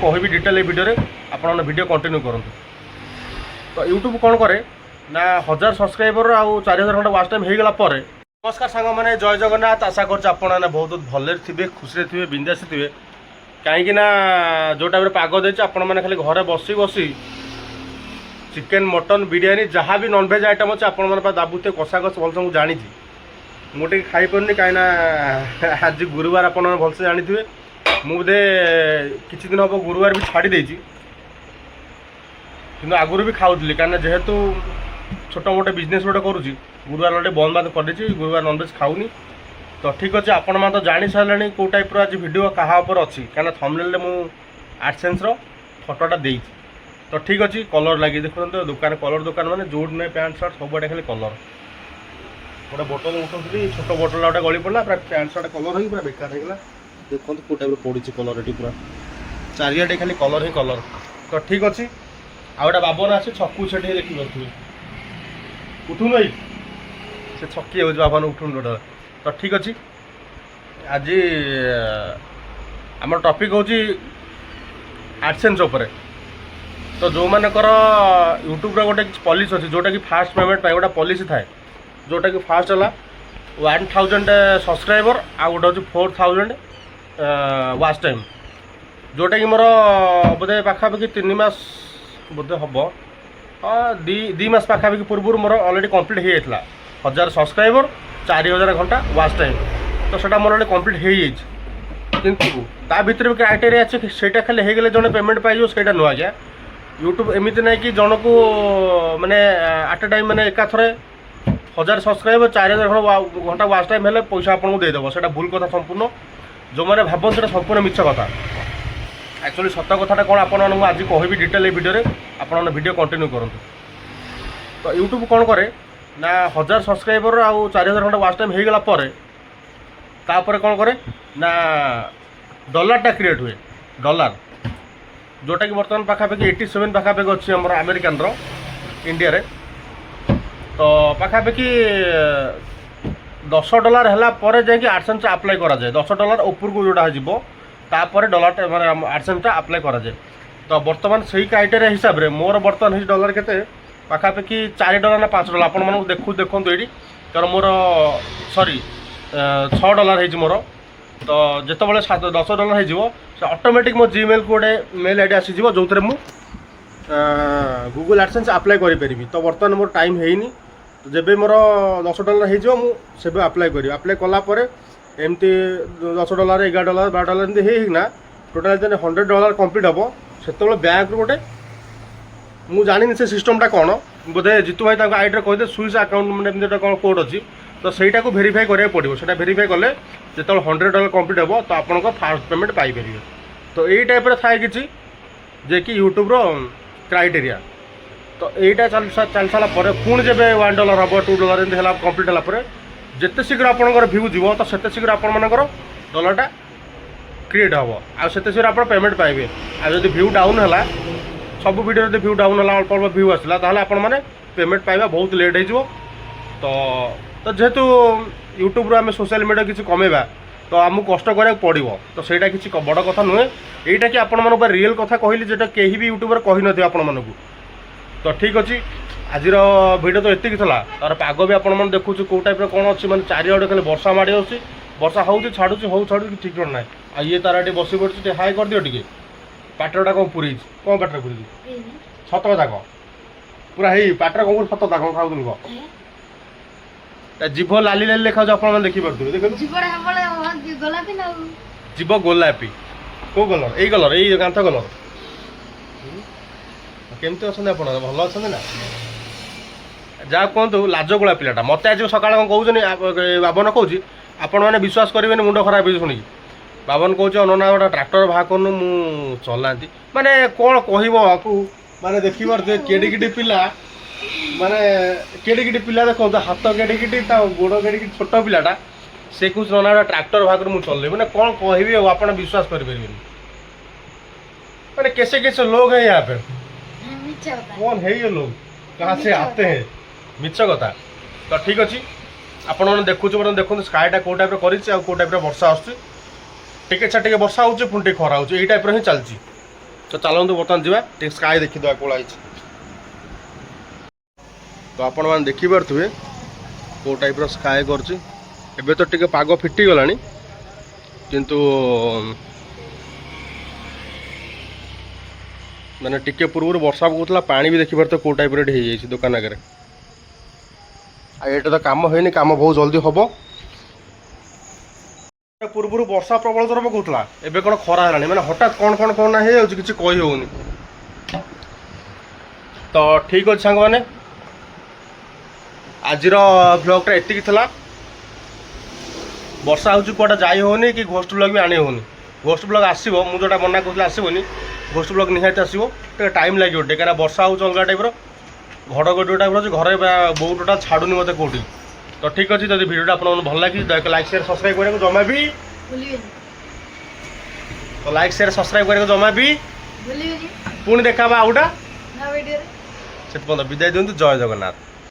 कहबी डिटेल ए वीडियो आप video continue करूँ। तो यूट्यूब कौन करे ना 1000 सब्सक्राइबर आउ 4000 घंटा वाच टाइम हो गला। नमस्कार सांग मैंने जय जगन्नाथ। आशा कर बहुत भले थे खुशी थे बिंदास थे कहीं जो टाइम पाग दे आपने खाली घरे बसी बसी चिकेन मटन बिरयानी जहाँ भी नॉनभेज आइटम अच्छे आपण दाबुते कषा कष भल सब जानी मुझे खाई पार्नी कहीं आज गुरुवार आप भलसे जानी थे मुझे किसी दिन हम गुरुवार भी छाड़ी देती कि आगुरी भी खाऊली कहीं जेहेतु छोट मोटे बिजनेस गोटे करुँच गुरुवार गोटे बंद बांध कर गुरुवार नॉनभेज खाऊनी। तो ठीक अच्छे आपण मैंने तो जानी सारे कौ टाइप आज वीडियो क्या अच्छी कहीं थंबनेल मु AdSense फोटोटा दे। तो ठीक अच्छे कलर लगी देखो दुकान कलर दुकान मैंने जोड़ नहीं पैंट सार्ट सब खाली कलर गोटे बोतल उठाऊली छोट बोतल गोटे गली पड़ा पूरा पैंट सार्ट कलर हो पूरा बेकार होगा। देखो कौ टाइप पड़ी कलर ये पूरा चारियाडे खाली कलर ही कलर। तो ठीक अच्छे आ गए बाबन आसे छकू से देखी पारे उठू नहीं से छकी हो बाबन उठू गोटे। तो ठीक अच्छे आज आम टॉपिक हूँ AdSense उपर। तो जो मानकर यूट्यूब गोटे पॉलिसी अच्छी जोटा कि फास्ट पेमेंट गोटे पॉलिसी थाए जोटा कि फास्ट है 1000 सब्सक्राइबर आ गोटे हूँ 4000 वाच टाइम जोटा कि मोर बोधे पाखापाखि 3 मास बोधे हम दी मास पाखापाखि पूर्व मोर अलरेडी कम्प्लीट हो 1000 सब्सक्राइबर 4000 घंटा वाच टाइम। तो सेटा मोर अलरेडी कम्प्लीट हो जाए किंतु ता भीतर भी क्राइटेरिया अच्छे से खाली हो गले जड़े पेमेंट पाइज से नुआ क्या यूट्यूब एमती ना कि जन को मैंने एट ए टाइम मैंने एकाथरे 1000 सब्सक्राइबर 4000 घंटा वाच टाइम है पैसा आपको देदेव से भूल कथा संपूर्ण जो मैंने भावती से संपूर्ण मिछ कथा। एक्चुअली सत कथा कौन आप आज कहबी डिटेल ए वीडियो आप वीडियो कंटिन्यू करूँ। तो यूट्यूब कौन करे ना 1000 सब्सक्राइबर आउ 4000 घंटा वाच टाइम हो गला तापर कौन करे ना डॉलरटा क्रिएट हुए डॉलर जोटा कि बर्तमान पाखापाखि 87 पाखापाखि अच्छी आम अमेरिकान इंडिया रे। तो पाखापाखि $10 है जाकि AdSense अप्लाई करा जाए $10 ऊपर को जोटा हो तापर डॉलर माने AdSense अप्लाई करा जाए। तो बर्तमान सही क्राइटेरिया हिसाब से मोर बर्तमान हो डॉलर केते पाखापाखि $4 ना $5 आपण मानक देखो ये कारण मोर सॉरी $6 मोर। तो जिते बड़े $10 हो ऑटोमेटिक मो जीमेल को गोटे मेल आईडी आसीज जो थे मुझे गूगल AdSense अप्लाई करी। तो बर्तमान मोर टाइम है तो जब मोर $10 हो अप्लाई करी अप्लाई कलापर एमती $10 $11 $12 एमती होना टोटाल $100 कम्प्लीट हम से बैंक गोटे मुझे जानी से सिस्टमटा कौन बोधे जितु भाई आईडी कहदे स्विच अकाउंट मैंने कौन कोड अच्छी तो सहीटा को भेरीफाई करा पड़ो से भेरीफाई कले जो $100 कम्प्लीट हम तो आपको फास्ट पेमेंट पाइपर। तो यही टाइप थाए कि जे कि यूट्यूब क्राइटेरिया। तो यहीटा चल सारापर पुणी जब $1 हम $2 एमती है कम्प्लीट है जिते शीघ्र आपंकर भ्यू जीव तो से शीघ्र आपर डॉलरटा क्रिएट हम आते शीघ्र आप पेमेंट पाइबे। आदि भ्यू डाउन है सब वीडियो भ्यू डाउन है अल्प अल्प भ्यू आसला आपने पेमेंट पाइबा बहुत लेट हो। तो जेहेतु यूट्यूब आम सोशल मीडिया किसी कमेबा तो आमको कष्ट करा पड़ो। तो सहीटा किसी बड़ कथा नुहे यहीटा कि आपण मन रियल कथा कहली जेटा कहीं भी यूट्यूबर कही न आपण मानक। तो ठीक अच्छे आज वीडियो तो एतिक था तार पाग भी आपण देखुँ कौ टाइप कौन अच्छी मैंने चारिड़े खाली वर्षा माड़ी आसी वर्षा हो छाड़ू हो छाड़ू ठीक ना आ ये तार ये बस पड़ी हाई कर दियो टे पाटरटा कौन पूरी कौन पाटर पूरी सत कथा कह पूरा ही पाटर कौन सत कथा कौन खाऊ कह जीभ लाली लाली देखा आप देखिपे देख जीभ गोलापी कौ कलर यही कलर यही कांथ कलर केमती अच्छा आप भल अच्छा ना जहाँ कहतु लाजगोला पिलाटा मत आज सका कौन बाबन कौच आपण मैंने विश्वास करेंगे मुंड खराब हो शुणी बाबन कौच अनना गोटे ट्राक्टर बाहर कर चलाती माने कौन कह माने देखी पारे केड़ी पिला माने केड़ी पिला देखो हाथ केड़ी गोड़ केड़ी छोट पिलाटा से कुछ ना ट्राक्टर बाहर मुझे चल मैंने कौन कह आप विश्वास करें मैंने कैसे कैसे लोग हैं यहाँ पे कौन है ये लोग कहाँ से आते हैं मिछ कथा। तो ठीक अच्छे आपण देखुचे देखो स्काईटा कौ टाइप कर टाइप वर्षा आसुटी टे छाटे वर्षा हो पुणी टे खरा हो टाइप ही चलती ତ ଚାଲନ୍ତୁ ବର୍ତ୍ତମାନ ଯିବା ଟିକେ ସ୍କାଏ ଦେଖିଦେବା କୋଳା ହେଇଛି। ତ ଆପଣମାନେ ଦେଖିପାରୁଥିବେ କେଉଁ ଟାଇପ୍ର ସ୍କାଏ କରୁଛି। ଏବେ ତ ଟିକେ ପାଗ ଫିଟିଗଲାଣି, କିନ୍ତୁ ମାନେ ଟିକେ ପୂର୍ବରୁ ବର୍ଷା ପକାଉଥିଲା, ପାଣି ବି ଦେଖିପାରୁଥିବେ କେଉଁ ଟାଇପ୍ର ଏଠି ହେଇଯାଇଛି ଦୋକାନ ଆଗରେ। ଆଉ ଏଇଟା ତ କାମ ହେଇନି, କାମ ବହୁତ ଜଲ୍ଦି ହେବ। ପୂର୍ବରୁ ବର୍ଷା ପ୍ରବଳ ଜୋର ପକାଉଥିଲା, ଏବେ କ'ଣ ଖରା ହେଲାଣି, ମାନେ ହଠାତ୍ କ'ଣ ନା ହେଇଯାଉଛି କିଛି କହି ହେଉନି। ତ ଠିକ୍ ଅଛି ସାଙ୍ଗମାନେ, ଆଜିର ଭ୍ଲଗ୍ଟା ଏତିକି ଥିଲା। ବର୍ଷା ହେଉଛି, କୁଆଡ଼େ ଯାଇ ହେଉନି, କି ଘୋଷ୍ଟ ବ୍ଲଗ୍ ବି ଆଣି ହେଉନି। ଘୋଷ୍ଟ ବ୍ଲଗ୍ ଆସିବ, ମୁଁ ଯେଉଁଟା ମନା କରୁଥିଲି ଆସିବନି, ଘୋଷ୍ଟ ବ୍ଲଗ୍ ନିହାତି ଆସିବ। ଟିକେ ଟାଇମ୍ ଲାଗିବ ଟିକେ, କାହିଁକିନା ବର୍ଷା ହେଉଛି ଅଲଗା ଟାଇପ୍ର, ଘଡ଼ଘଡ଼ି ଟାଇପ୍ର ଅଛି, ଘରେ ବୋଉ ଟୋଟାଲ୍ ଛାଡ଼ୁନି ମୋତେ କେଉଁଠି। ତ ଠିକ୍ ଅଛି, ଯଦି ଭିଡ଼ିଓଟା ଆପଣଙ୍କୁ ଭଲ ଲାଗିଛି ଦୟାକରି ଲାଇକ୍ ସେୟାର ସବସ୍କ୍ରାଇବ୍ କରିବାକୁ ଜମା ବି ଭୁଲିବେନି। ତ ଲାଇକ୍ ସେୟାର ସବସ୍କ୍ରାଇବ୍ କରିବାକୁ ଜମା ବି ଭୁଲିବେନି। ପୁଣି ଦେଖା ହେବା ଆଉ ଗୋଟେ ଭିଡ଼ିଓରେ। ସେଥି ପର୍ଯ୍ୟନ୍ତ ବିଦାୟ ଦିଅନ୍ତୁ। ଜୟ ଜଗନ୍ନାଥ।